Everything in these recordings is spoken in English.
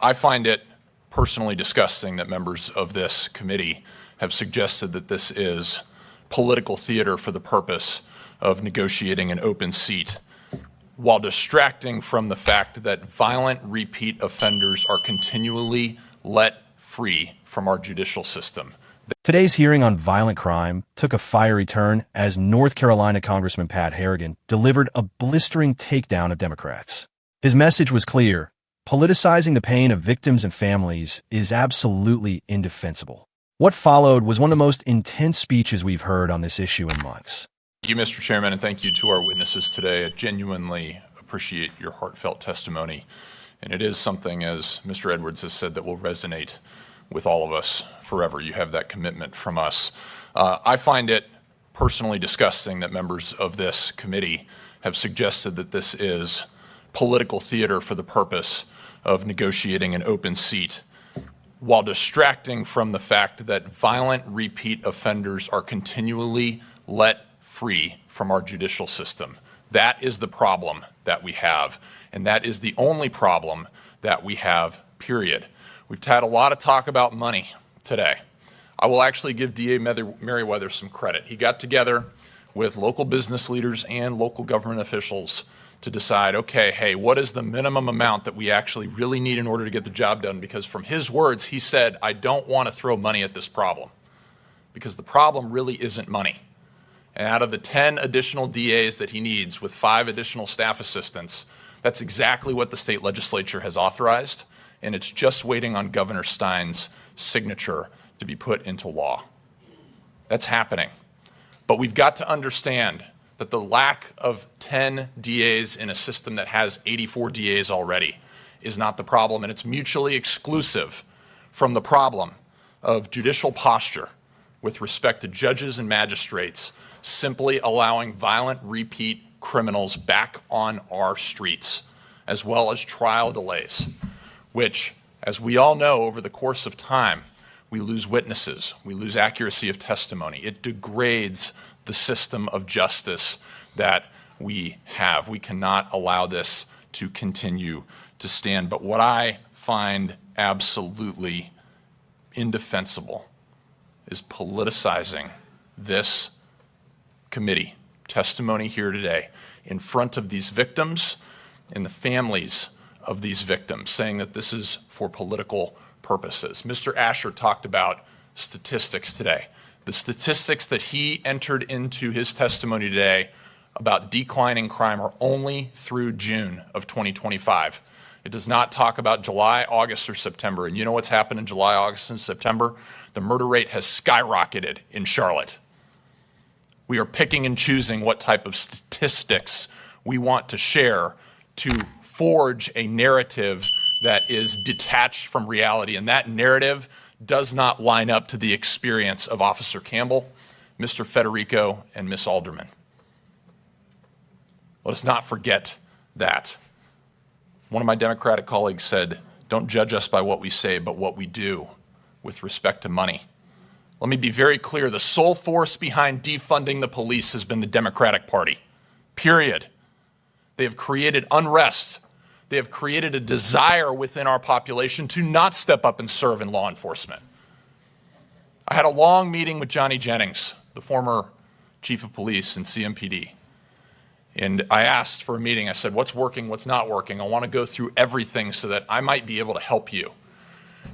I find it personally disgusting that members of this committee have suggested that this is political theater for the purpose of negotiating an open seat, while distracting from the fact that violent repeat offenders are continually let free from our judicial system. Today's hearing on violent crime took a fiery turn as North Carolina Congressman Pat Harrigan delivered a blistering takedown of Democrats. His message was clear: politicizing the pain of victims and families is absolutely indefensible. What followed was one of the most intense speeches we've heard on this issue in months. Thank you, Mr. Chairman, and thank you to our witnesses today. I genuinely appreciate your heartfelt testimony, and it is something, as Mr. Edwards has said, that will resonate with all of us forever. You have that commitment from us. I find it personally disgusting that members of this committee have suggested that this is political theater for the purpose of negotiating an open seat, while distracting from the fact that violent repeat offenders are continually let free from our judicial system. That is the problem that we have, and that is the only problem that we have, period. We've had a lot of talk about money today. I will actually give DA Merriweather some credit. He got together with local business leaders and local government officials to decide, okay, hey, what is the minimum amount that we actually really need in order to get the job done? Because from his words, he said, I don't want to throw money at this problem, because the problem really isn't money. And out of the 10 additional DAs that he needs with 5 additional staff assistants, that's exactly what the state legislature has authorized, and it's just waiting on Governor Stein's signature to be put into law. That's happening. But we've got to understand that the lack of 10 DAs in a system that has 84 DAs already is not the problem, and it's mutually exclusive from the problem of judicial posture with respect to judges and magistrates simply allowing violent repeat criminals back on our streets, as well as trial delays, which, as we all know, over the course of time, we lose witnesses, we lose accuracy of testimony. It degrades the system of justice that we have. We cannot allow this to continue to stand. But what I find absolutely indefensible is politicizing this committee testimony here today in front of these victims and the families of these victims, saying that this is for political purposes. Mr. Asher talked about statistics today. The statistics that he entered into his testimony today about declining crime are only through June of 2025. It does not talk about July, August, or September. And you know what's happened in July, August, and September? The murder rate has skyrocketed in Charlotte. We are picking and choosing what type of statistics we want to share to forge a narrative that is detached from reality. And that narrative does not line up to the experience of Officer Campbell, Mr. Federico, and Ms. Alderman. Let us not forget that. One of my Democratic colleagues said, don't judge us by what we say, but what we do with respect to money. Let me be very clear. The sole force behind defunding the police has been the Democratic Party, period. They have created unrest. They have created a desire within our population to not step up and serve in law enforcement. I had a long meeting with Johnny Jennings, the former chief of police in CMPD. And I asked for a meeting. I said, what's working, what's not working? I want to go through everything so that I might be able to help you.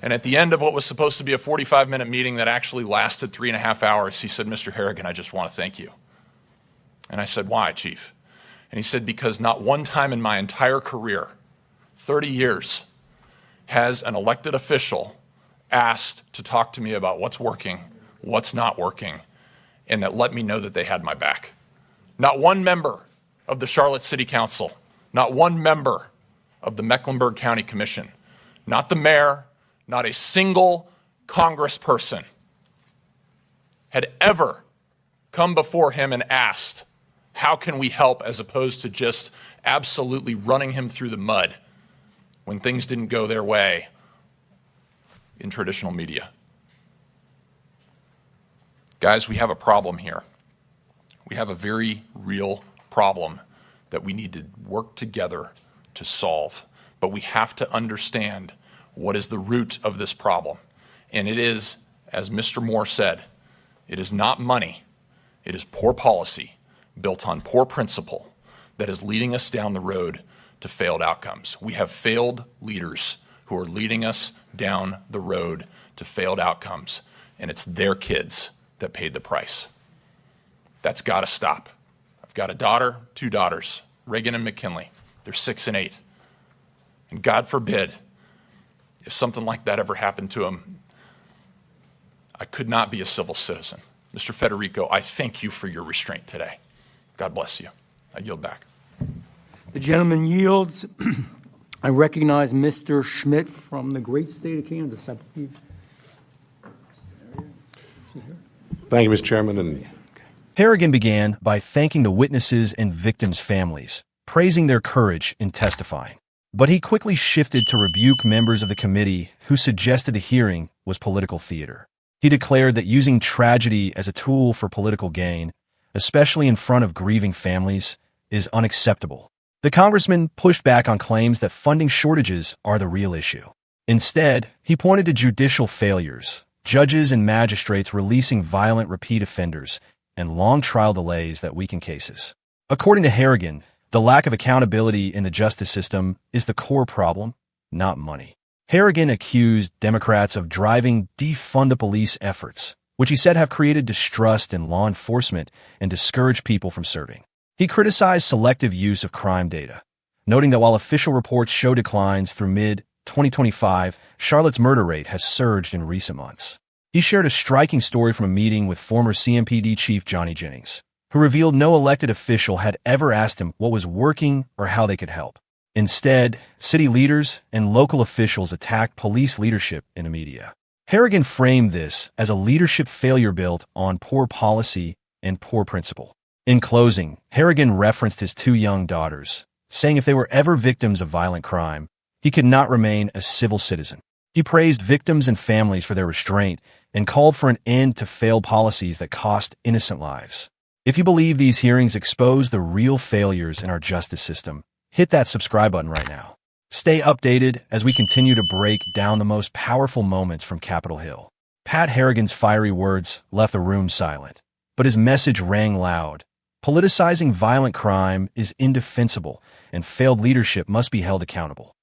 And at the end of what was supposed to be a 45-minute meeting that actually lasted 3.5 hours, he said, Mr. Harrigan, I just want to thank you. And I said, why, Chief? And he said, because not one time in my entire career, 30 years, has an elected official asked to talk to me about what's working, what's not working, and that let me know that they had my back. Not one member of the Charlotte City Council, not one member of the Mecklenburg County Commission, not the mayor, not a single congressperson had ever come before him and asked, how can we help, as opposed to just absolutely running him through the mud when things didn't go their way in traditional media. Guys, we have a problem here. We have a very real problem that we need to work together to solve. But we have to understand what is the root of this problem. And it is, as Mr. Moore said, it is not money. It is poor policy built on poor principle that is leading us down the road to failed outcomes. We have failed leaders who are leading us down the road to failed outcomes, and it's their kids that paid the price. That's got to stop. I've got a daughter, 2 daughters, Reagan and McKinley. They're 6 and 8. And God forbid, if something like that ever happened to them, I could not be a civil citizen. Mr. Federico, I thank you for your restraint today. God bless you. I yield back. The gentleman yields. I recognize Mr. Schmidt from the great state of Kansas, I believe. Thank you, Mr. Chairman. And Harrigan began by thanking the witnesses and victims' families, praising their courage in testifying. But he quickly shifted to rebuke members of the committee who suggested the hearing was political theater. He declared that using tragedy as a tool for political gain, especially in front of grieving families, is unacceptable. The congressman pushed back on claims that funding shortages are the real issue. Instead, he pointed to judicial failures, judges and magistrates releasing violent repeat offenders, and long trial delays that weaken cases. According to Harrigan, the lack of accountability in the justice system is the core problem, not money. Harrigan accused Democrats of driving defund-the-police efforts, which he said have created distrust in law enforcement and discouraged people from serving. He criticized selective use of crime data, noting that while official reports show declines through mid-2025, Charlotte's murder rate has surged in recent months. He shared a striking story from a meeting with former CMPD Chief Johnny Jennings, who revealed no elected official had ever asked him what was working or how they could help. Instead, city leaders and local officials attacked police leadership in the media. Harrigan framed this as a leadership failure built on poor policy and poor principle. In closing, Harrigan referenced his 2 young daughters, saying if they were ever victims of violent crime, he could not remain a civil citizen. He praised victims and families for their restraint and called for an end to failed policies that cost innocent lives. If you believe these hearings expose the real failures in our justice system, hit that subscribe button right now. Stay updated as we continue to break down the most powerful moments from Capitol Hill. Pat Harrigan's fiery words left the room silent, but his message rang loud. Politicizing violent crime is indefensible, and failed leadership must be held accountable.